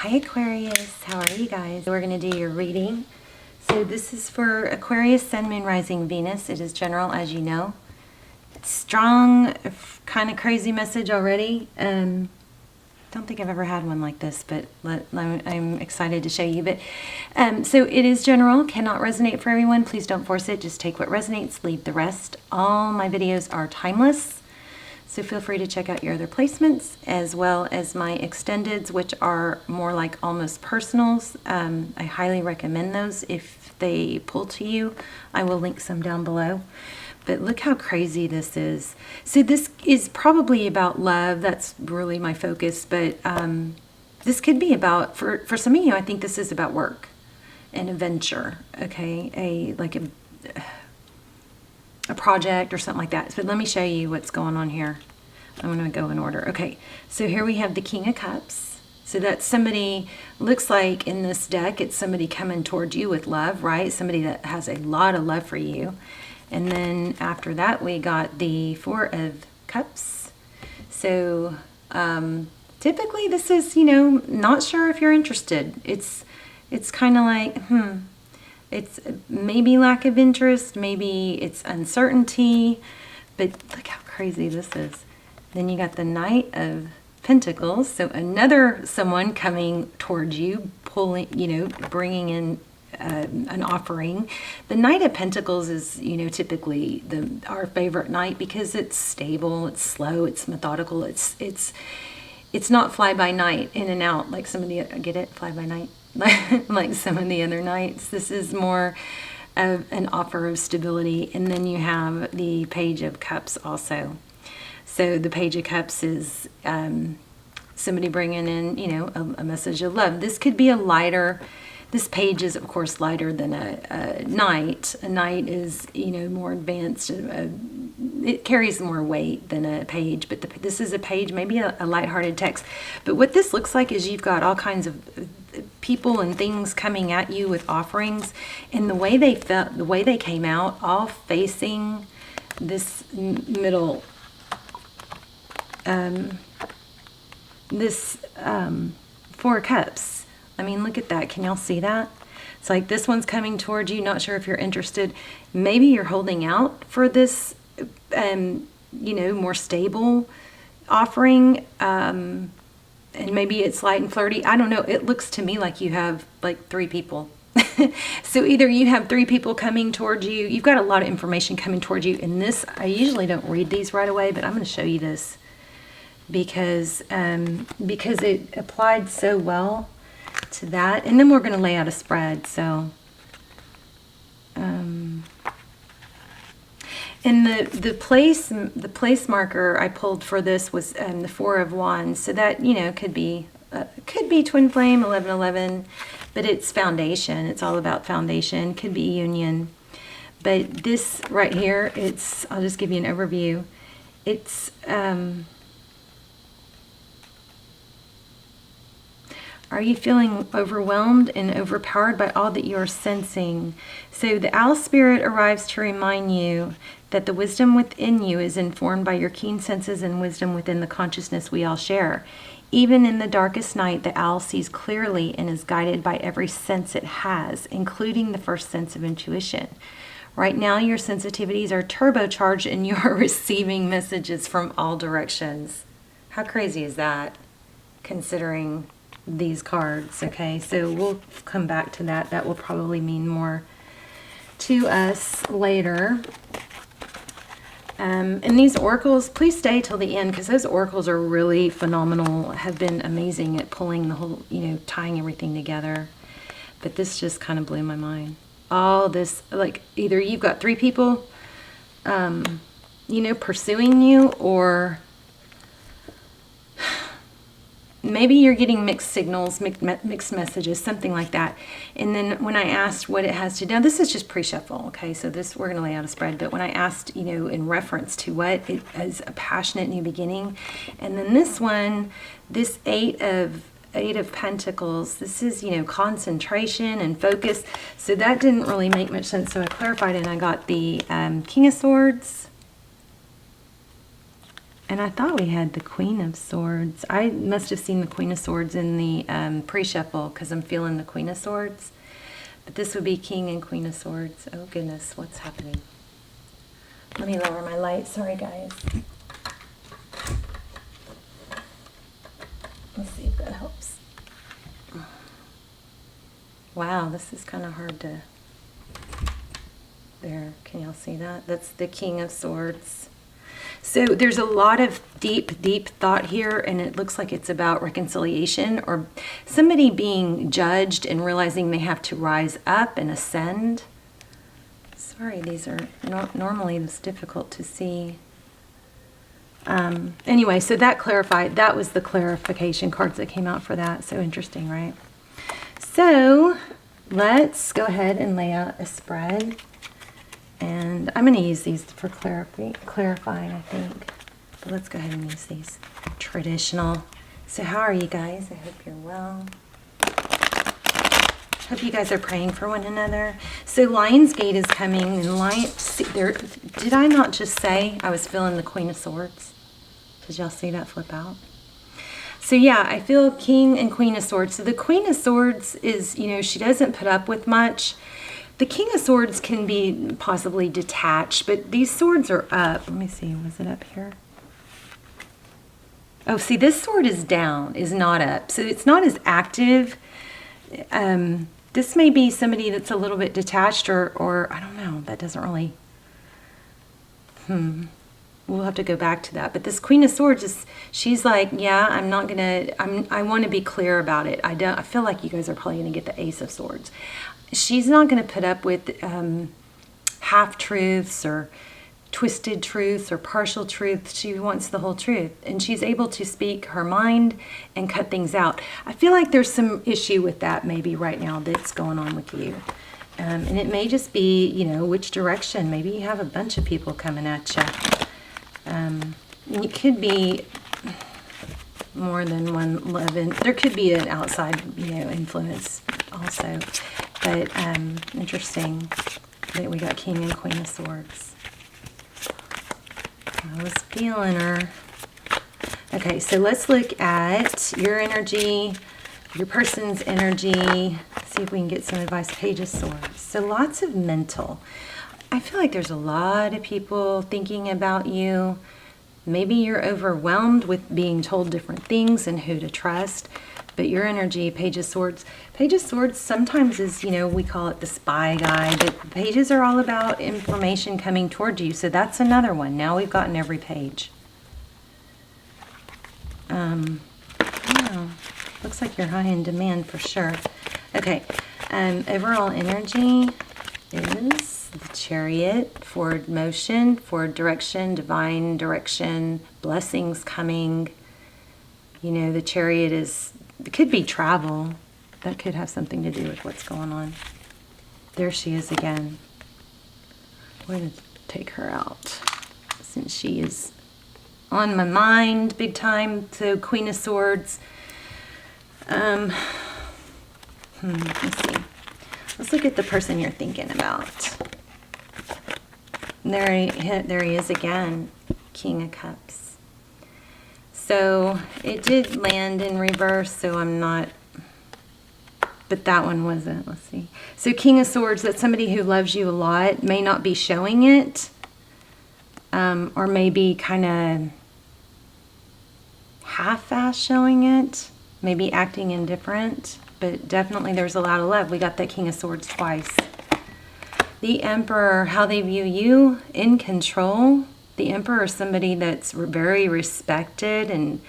Hi Aquarius, how are you guys? We're going to do your reading. So this is for Aquarius, Sun, Moon, Rising, Venus. It is general, as you know. Strong, kind of crazy message already. Don't think I've ever had one like this, but I'm excited to show you. But so it is general, cannot resonate for everyone. Please don't force it. Just take what resonates, leave the rest. All my videos are timeless. So feel free to check out your other placements, as well as my extendeds, which are more like almost personals. I highly recommend those if they pull to you. I will link some down below. But look how crazy this is. So this is probably about love. That's really my focus. But this could be about, for some of you, I think this is about work and a venture, okay? A project or something like that. But let me show you what's going on here. I'm going to go in order. Okay, so here we have the King of Cups. So that's somebody, looks like in this deck, it's somebody coming towards you with love, right? Somebody that has a lot of love for you. And then after that, we got the Four of Cups. So typically this is, you know, not sure if you're interested. It's kind of like, it's maybe lack of interest, maybe it's uncertainty, but look how crazy this is. Then you got the Knight of Pentacles, so another someone coming towards you, pulling, you know, bringing in an offering. The Knight of Pentacles is, you know, typically our favorite knight because it's stable, it's slow, it's methodical, it's not fly by night, in and out, like some of the, get it, fly by night? Like some of the other nights. This is more of an offer of stability. And then you have the Page of Cups also. So the Page of Cups is somebody bringing in, you know, a message of love. This could be a lighter, this page is of course lighter than a knight. A knight is, you know, more advanced. It carries more weight than a page, but this is a page, maybe a lighthearted text. But what this looks like is you've got all kinds of people and things coming at you with offerings, and the way they felt, the way they came out, all facing this middle, Four Cups. I mean, look at that. Can y'all see that? It's like this one's coming towards you, not sure if you're interested. Maybe you're holding out for this, you know, more stable offering, and maybe it's light and flirty. I don't know. It looks to me like you have like 3 people. So either you have 3 people coming towards you. You've got a lot of information coming towards you. And this, I usually don't read these right away, but I'm going to show you this because it applied so well to that. And then we're going to lay out a spread. So, and the place marker I pulled for this was the Four of Wands. So that, you know, could be twin flame, 1111, but it's foundation. It's all about foundation. Could be union. But this right here, it's, I'll just give you an overview. It's are you feeling overwhelmed and overpowered by all that you're sensing? So the owl spirit arrives to remind you that the wisdom within you is informed by your keen senses and wisdom within the consciousness we all share. Even in the darkest night, the owl sees clearly and is guided by every sense it has, including the first sense of intuition. Right now, your sensitivities are turbocharged and you are receiving messages from all directions. How crazy is that, considering these cards? Okay, so we'll come back to that. That will probably mean more to us later. And these oracles, please stay till the end because those oracles are really phenomenal, have been amazing at pulling the whole, you know, tying everything together. But this just kind of blew my mind. All this, like, either you've got 3 people, you know, pursuing you, or maybe you're getting mixed signals, mixed messages, something like that. And then when I asked what it has to do, now this is just pre-shuffle, okay? So this, we're going to lay out a spread. But when I asked, you know, in reference to what, it is a passionate new beginning. And then this one, this Eight of Pentacles, this is, you know, concentration and focus. So that didn't really make much sense. So I clarified and I got the King of Swords, And I thought we had the Queen of Swords. I must have seen the Queen of Swords in the pre-shuffle because I'm feeling the Queen of Swords. But this would be King and Queen of Swords. Oh goodness, what's happening? Let me lower my light. Sorry, guys. Let's see if that helps. Wow, this is kind of hard to... There, can y'all see that? That's the King of Swords. So there's a lot of deep, deep thought here, and it looks like it's about reconciliation or somebody being judged and realizing they have to rise up and ascend. Sorry, these are normally it's difficult to see. Anyway, so that clarified, that was the clarification cards that came out for that. So interesting, right? So let's go ahead and lay out a spread. And I'm going to use these for clarifying, I think. But let's go ahead and use these. Traditional. So how are you guys? I hope you're well. Hope you guys are praying for one another. So Lionsgate is coming. And did I not just say I was feeling the Queen of Swords? Did y'all see that flip out? So yeah, I feel King and Queen of Swords. So the Queen of Swords is, you know, she doesn't put up with much. The King of Swords can be possibly detached, but these swords are up. Let me see, was it up here? Oh, see, this sword is down, is not up. So it's not as active. This may be somebody that's a little bit detached or I don't know. That doesn't really... We'll have to go back to that. But this Queen of Swords, she's like, yeah, I'm not going to... I want to be clear about it. I feel like you guys are probably going to get the Ace of Swords. She's not going to put up with half-truths or twisted truths or partial truths. She wants the whole truth. And she's able to speak her mind and cut things out. I feel like there's some issue with that maybe right now that's going on with you. And it may just be, you know, which direction. Maybe you have a bunch of people coming at you. It could be more than one love. There could be an outside, you know, influence also. But interesting that we got King and Queen of Swords. I was feeling her. Okay, so let's look at your energy, your person's energy. See if we can get some advice. Page of Swords. So lots of mental. I feel like there's a lot of people thinking about you. Maybe you're overwhelmed with being told different things and who to trust. But your energy, Page of Swords. Page of Swords sometimes is, you know, we call it the spy guy. But pages are all about information coming toward you. So that's another one. Now we've gotten every page. Looks like you're high in demand for sure. Okay. Overall energy is the Chariot. Forward motion, forward direction, divine direction, blessings coming. You know, the Chariot is... It could be travel. That could have something to do with what's going on. There she is again. We're going to take her out since she is on my mind big time. So Queen of Swords. Let's see. Let's look at the person you're thinking about. There he is again. King of Cups. So it did land in reverse, so I'm not, but that one wasn't. Let's see. So King of Swords, that's somebody who loves you a lot, may not be showing it, or maybe kind of half-ass showing it, maybe acting indifferent, but definitely there's a lot of love. We got that King of Swords twice. The Emperor, how they view you, in control. The Emperor is somebody that's very respected and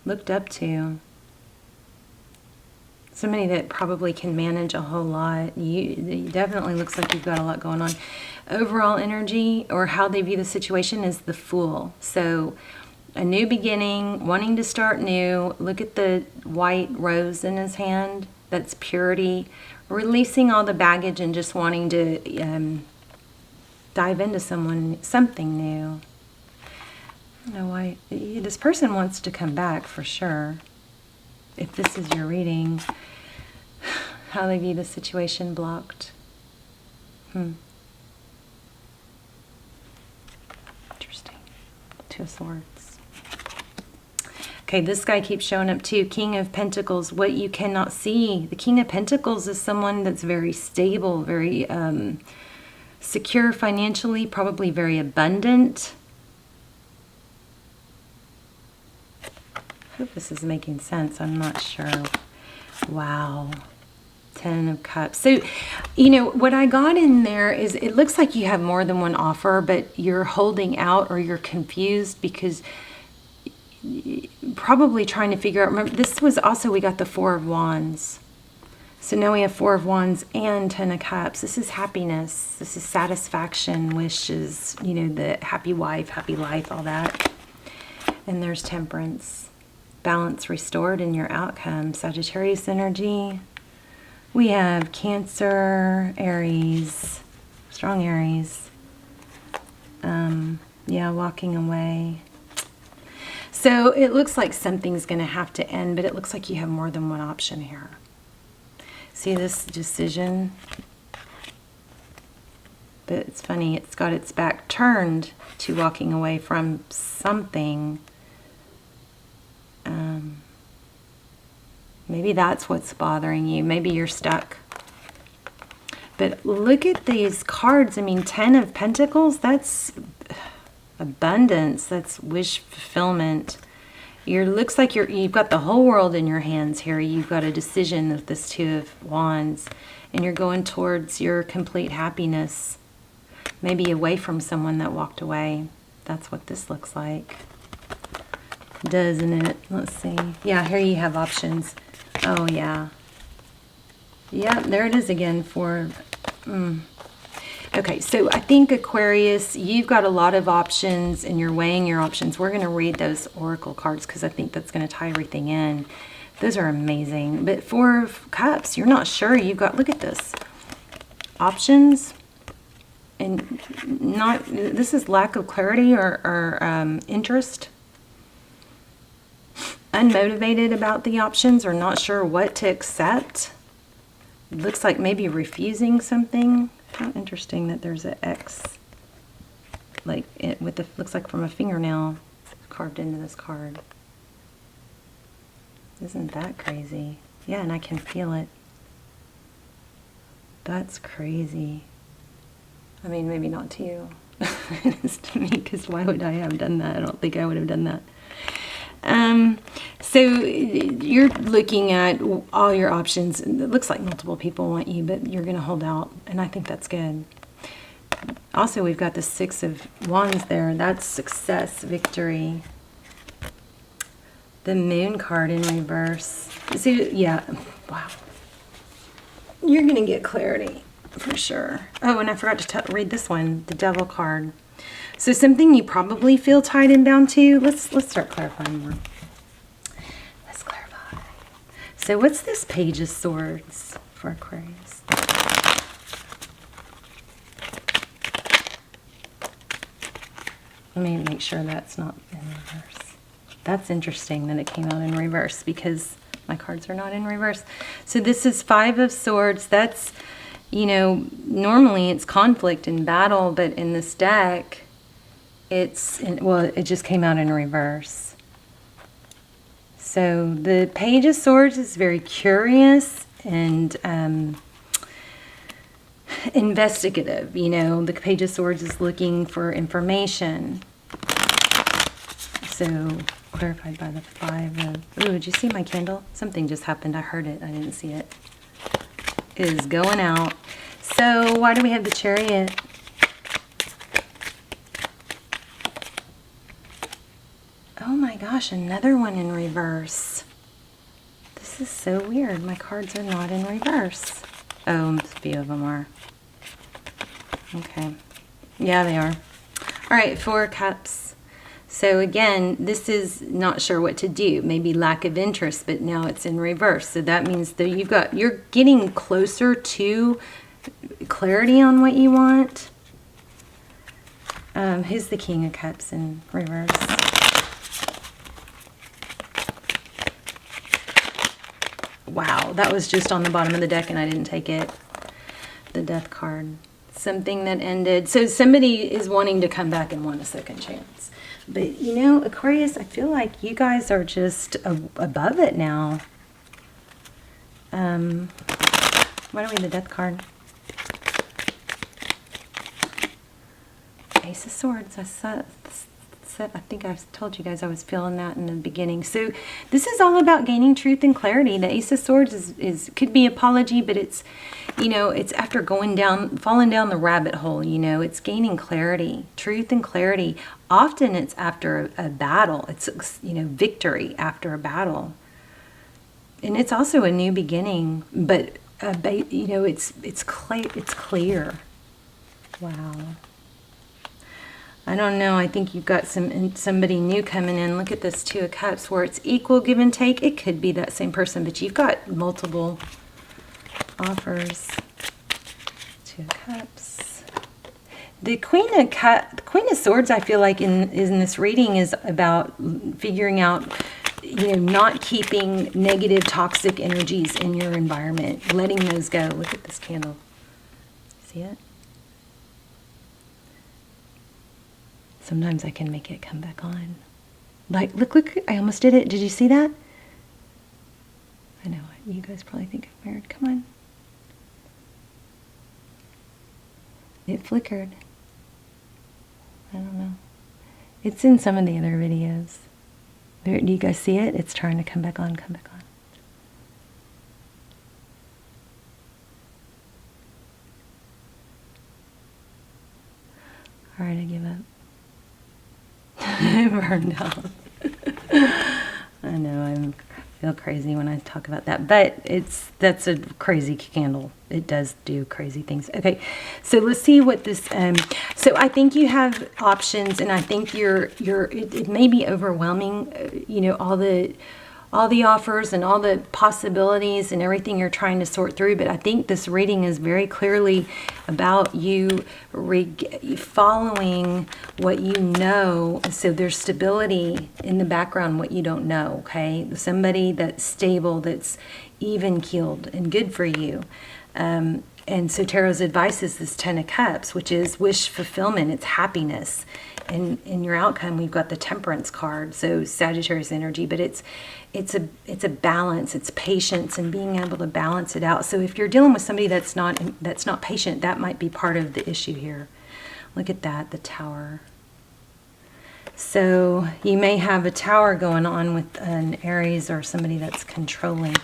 looked up to. Somebody that probably can manage a whole lot. It definitely looks like you've got a lot going on. Overall energy, or how they view the situation, is the Fool. So a new beginning, wanting to start new. Look at the white rose in his hand. That's purity. Releasing all the baggage and just wanting to dive into something new. I don't know why. This person wants to come back for sure. If this is your reading, how they view the situation, blocked. of Swords. Okay, this guy keeps showing up too. King of Pentacles, what you cannot see. The King of Pentacles is someone that's very stable, very secure financially, probably very abundant. I hope this is making sense. I'm not sure. Wow. 10 of Cups. So, you know, what I got in there is it looks like you have more than one offer, but you're holding out or you're confused because probably trying to figure out. Remember, this was also, we got the Four of Wands. So now we have Four of Wands and 10 of Cups. This is happiness. This is satisfaction, wishes, you know, the happy wife, happy life, all that. And there's Temperance. Balance restored in your outcome. Sagittarius energy. We have Cancer, Aries, strong Aries. Yeah, walking away. So it looks like something's going to have to end, but it looks like you have more than one option here. See this decision? But it's funny, it's got its back turned to walking away from something. Maybe that's what's bothering you. Maybe you're stuck. But look at these cards. I mean, 10 of Pentacles, that's abundance. That's wish fulfillment. Looks like you've got the whole world in your hands here. You've got a decision with this Two of Wands. And you're going towards your complete happiness. Maybe away from someone that walked away. That's what this looks like. Doesn't it? Let's see. Yeah, here you have options. Oh, yeah. Yeah, there it is again for... Okay, so I think Aquarius, you've got a lot of options and you're weighing your options. We're going to read those oracle cards because I think that's going to tie everything in. Those are amazing. But Four of Cups, you're not sure. You've got, look at this. Options. And not, this is lack of clarity or interest. Unmotivated about the options or not sure what to accept. Looks like maybe refusing something. How interesting that there's an X, like it with the, looks like from a fingernail carved into this card. Isn't that crazy? Yeah, and I can feel it. That's crazy. I mean, maybe not to you. It is to me, because why would I have done that? I don't think I would have done that. So you're looking at all your options. It looks like multiple people want you, but you're going to hold out, and I think that's good. Also, we've got the Six of Wands there. That's success, victory. The Moon card in reverse. See, yeah, wow. You're going to get clarity for sure. Oh, and I forgot to read this one, the Devil card. So something you probably feel tied and bound to. Let's start clarifying more. Let's clarify. So what's this Page of Swords for Aquarius? Let me make sure that's not in reverse. That's interesting that it came out in reverse because my cards are not in reverse. So this is Five of Swords. That's, you know, normally it's conflict and battle, but in this deck, well, it just came out in reverse. So the Page of Swords is very curious and investigative. You know, the Page of Swords is looking for information. So clarified by the Five of... Ooh, did you see my candle? Something just happened. I heard it. I didn't see it. It is going out. So why do we have the Chariot? Oh my gosh, another one in reverse. This is so weird. My cards are not in reverse. Oh, a few of them are. Okay. Yeah, they are. All right, Four Cups. So again, this is not sure what to do. Maybe lack of interest, but now it's in reverse. So that means that you're getting closer to clarity on what you want. Who's the King of Cups in reverse? Wow, that was just on the bottom of the deck and I didn't take it. The Death card. Something that ended. So somebody is wanting to come back and want a second chance. But you know, Aquarius, I feel like you guys are just above it now. Why don't we have the Death card? Ace of Swords. I think I've told you guys I was feeling that in the beginning. So this is all about gaining truth and clarity. The Ace of Swords is could be apology, but it's, you know, it's after falling down the rabbit hole, you know, it's gaining clarity, truth and clarity. Often it's after a battle. It's, you know, victory after a battle. And it's also a new beginning, but you know, it's clear. Wow. I don't know. I think you've got somebody new coming in. Look at this Two of Cups where it's equal give and take. It could be that same person, but you've got multiple offers. Two of Cups. The Queen of Swords, I feel like in this reading is about figuring out, you know, not keeping negative, toxic energies in your environment, letting those go. Look at this candle. See it? Sometimes I can make it come back on. Like, look, I almost did it. Did you see that? I know, you guys probably think I'm weird. Come on. It flickered. I don't know. It's in some of the other videos. Do you guys see it? It's trying to come back on, come back on. All right, I give up. It burned out. I know, I feel crazy when I talk about that, but that's a crazy candle. It does do crazy things. Okay, so let's see what this. So I think you have options, and I think it may be overwhelming. You know, all the offers and all the possibilities and everything you're trying to sort through. But I think this reading is very clearly about you following what you know. So there's stability in the background, what you don't know, okay? Somebody that's stable, that's even-keeled and good for you. And so Tarot's advice is this Ten of Cups, which is wish fulfillment. It's happiness. And in your outcome, we've got the Temperance card, so Sagittarius energy. But it's a balance. It's patience and being able to balance it out. So if you're dealing with somebody that's not patient, that might be part of the issue here. Look at that, the Tower. So you may have a Tower going on with an Aries or somebody that's controlling.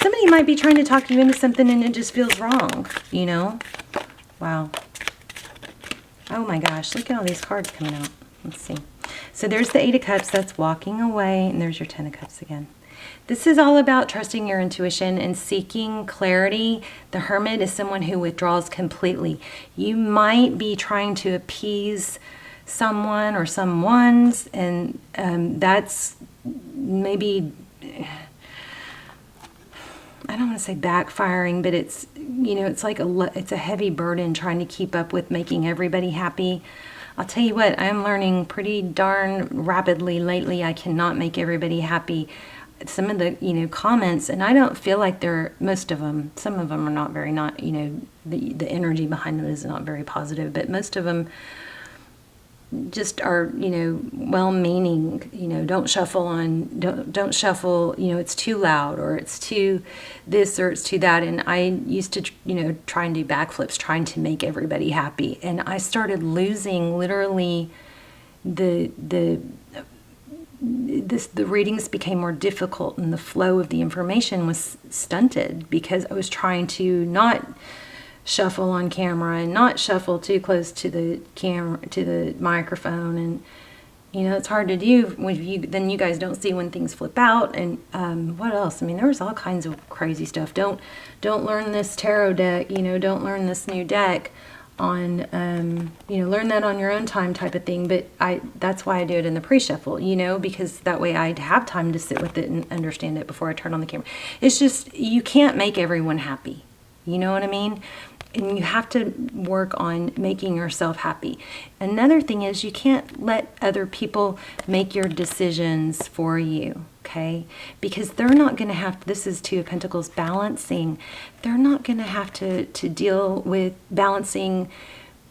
Somebody might be trying to talk you into something and it just feels wrong, you know? Wow. Oh my gosh, look at all these cards coming out. Let's see. So there's the Eight of Cups, that's walking away, and there's your Ten of Cups again. This is all about trusting your intuition and seeking clarity. The Hermit is someone who withdraws completely. You might be trying to appease someone or someone's, and that's maybe, I don't want to say backfiring, but it's, you know, it's like it's a heavy burden trying to keep up with making everybody happy. I'll tell you what, I'm learning pretty darn rapidly lately. I cannot make everybody happy. Some of the, you know, comments, and I don't feel like most of them, some of them are not very, you know, the energy behind them is not very positive, but most of them just are, you know, well-meaning, you know, don't shuffle, you know, it's too loud, or it's too this, or it's too that. And I used to, you know, try and do backflips trying to make everybody happy, and I started losing literally the readings became more difficult, and the flow of the information was stunted because I was trying to not shuffle on camera and not shuffle too close to the camera, to the microphone. And you know, it's hard to do when then you guys don't see when things flip out. And what else? I mean, there was all kinds of crazy stuff. Don't learn this tarot deck, you know, don't learn this new deck on you know, learn that on your own time type of thing. But that's why I do it in the pre-shuffle, you know, because that way I'd have time to sit with it and understand it before I turn on the camera. It's just, you can't make everyone happy, you know what I mean? And you have to work on making yourself happy. Another thing is, you can't let other people make your decisions for you, okay? Because they're not going to have to, this is Two of Pentacles, balancing. They're not going to have to deal with balancing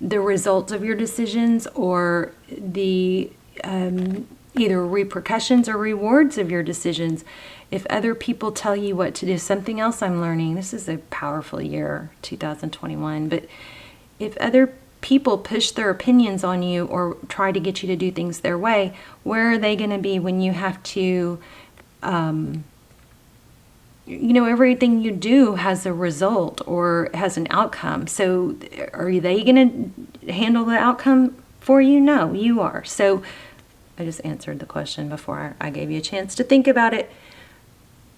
the results of your decisions, or the either repercussions or rewards of your decisions. If other people tell you what to do, something else I'm learning, this is a powerful year, 2021, but if other people push their opinions on you or try to get you to do things their way, where are they going to be when you have to, everything you do has a result or has an outcome. So are they going to handle the outcome for you? No, you are. So I just answered the question before I gave you a chance to think about it.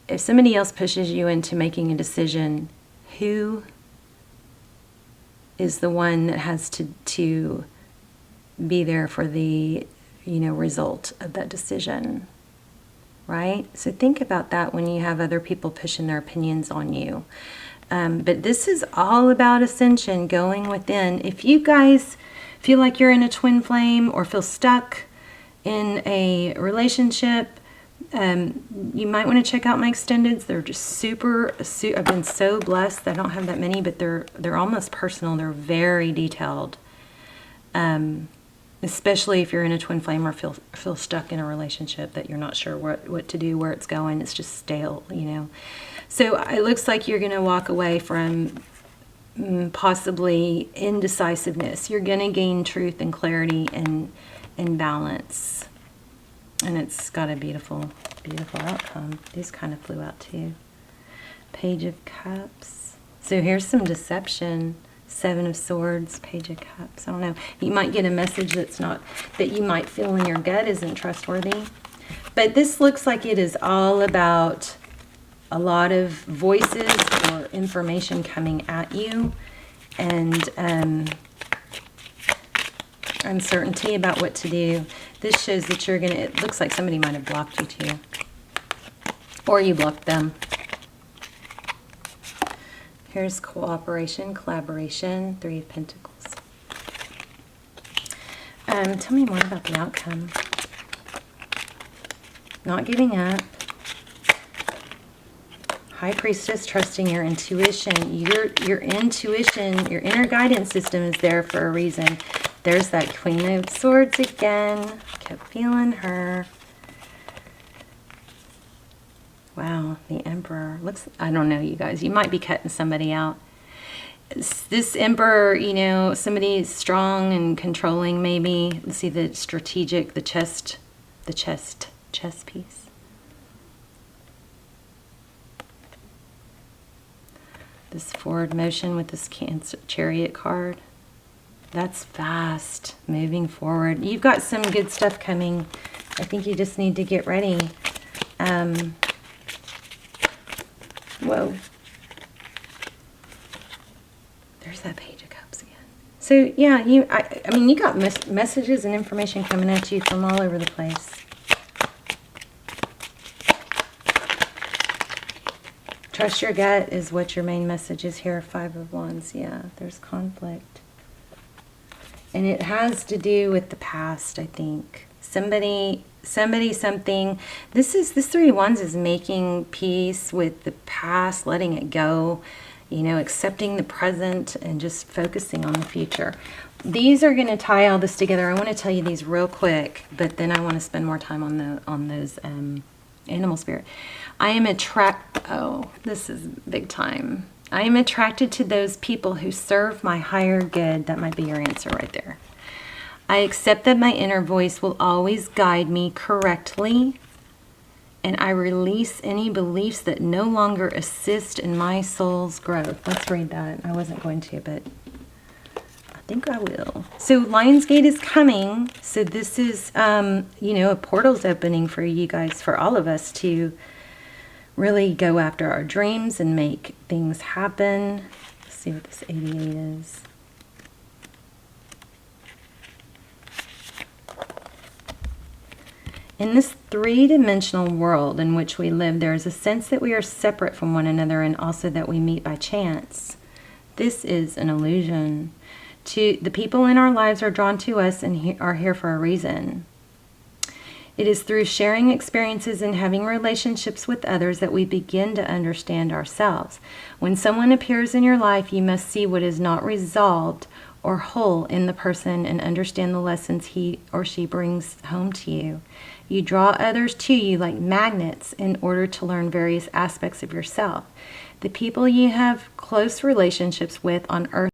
If somebody else pushes you into making a decision, who is the one that has to be there for the, result of that decision, right? So think about that when you have other people pushing their opinions on you. But this is all about ascension, going within. If you guys feel like you're in a twin flame or feel stuck in a relationship, you might want to check out my extendeds. They're just I've been so blessed. I don't have that many, but they're almost personal. They're very detailed. Especially if you're in a twin flame or feel stuck in a relationship that you're not sure what to do, where it's going. It's just stale, So it looks like you're going to walk away from possibly indecisiveness. You're going to gain truth and clarity and balance. And it's got a beautiful, beautiful outcome. These kind of flew out too. Page of Cups. So here's some deception. Seven of Swords, Page of Cups. I don't know. You might get a message that you might feel in your gut isn't trustworthy. But this looks like it is all about a lot of voices or information coming at you and uncertainty about what to do. This shows that it looks like somebody might have blocked you too. Or you blocked them. Here's cooperation, collaboration, Three of Pentacles. Tell me more about the outcome. Not giving up. High Priestess, trusting your intuition. Your intuition, your inner guidance system is there for a reason. There's that Queen of Swords again. Kept feeling her. Wow, the Emperor. I don't know, you guys. You might be cutting somebody out. This Emperor, somebody strong and controlling maybe. Let's see the strategic, the chess piece. This forward motion with this Chariot card. That's fast, moving forward. You've got some good stuff coming. I think you just need to get ready. Whoa. There's that Page of Cups again. So, yeah, you got messages and information coming at you from all over the place. Trust your gut is what your main message is here. Five of Wands. Yeah, there's conflict. And it has to do with the past, I think. Somebody, something. This Three of Wands is making peace with the past, letting it go, accepting the present and just focusing on the future. These are going to tie all this together. I want to tell you these real quick, but then I want to spend more time on those animal spirit. This is big time. I am attracted to those people who serve my higher good. That might be your answer right there. I accept that my inner voice will always guide me correctly, and I release any beliefs that no longer assist in my soul's growth. Let's read that. I wasn't going to, but I think I will. So Lionsgate is coming. So this is, a portal's opening for you guys, for all of us to really go after our dreams and make things happen. Let's see what this 88 is. In this three-dimensional world in which we live, there is a sense that we are separate from one another and also that we meet by chance. This is an illusion. The people in our lives are drawn to us and are here for a reason. It is through sharing experiences and having relationships with others that we begin to understand ourselves. When someone appears in your life, you must see what is not resolved or whole in the person and understand the lessons he or she brings home to you. You draw others to you like magnets in order to learn various aspects of yourself. The people you have close relationships with on earth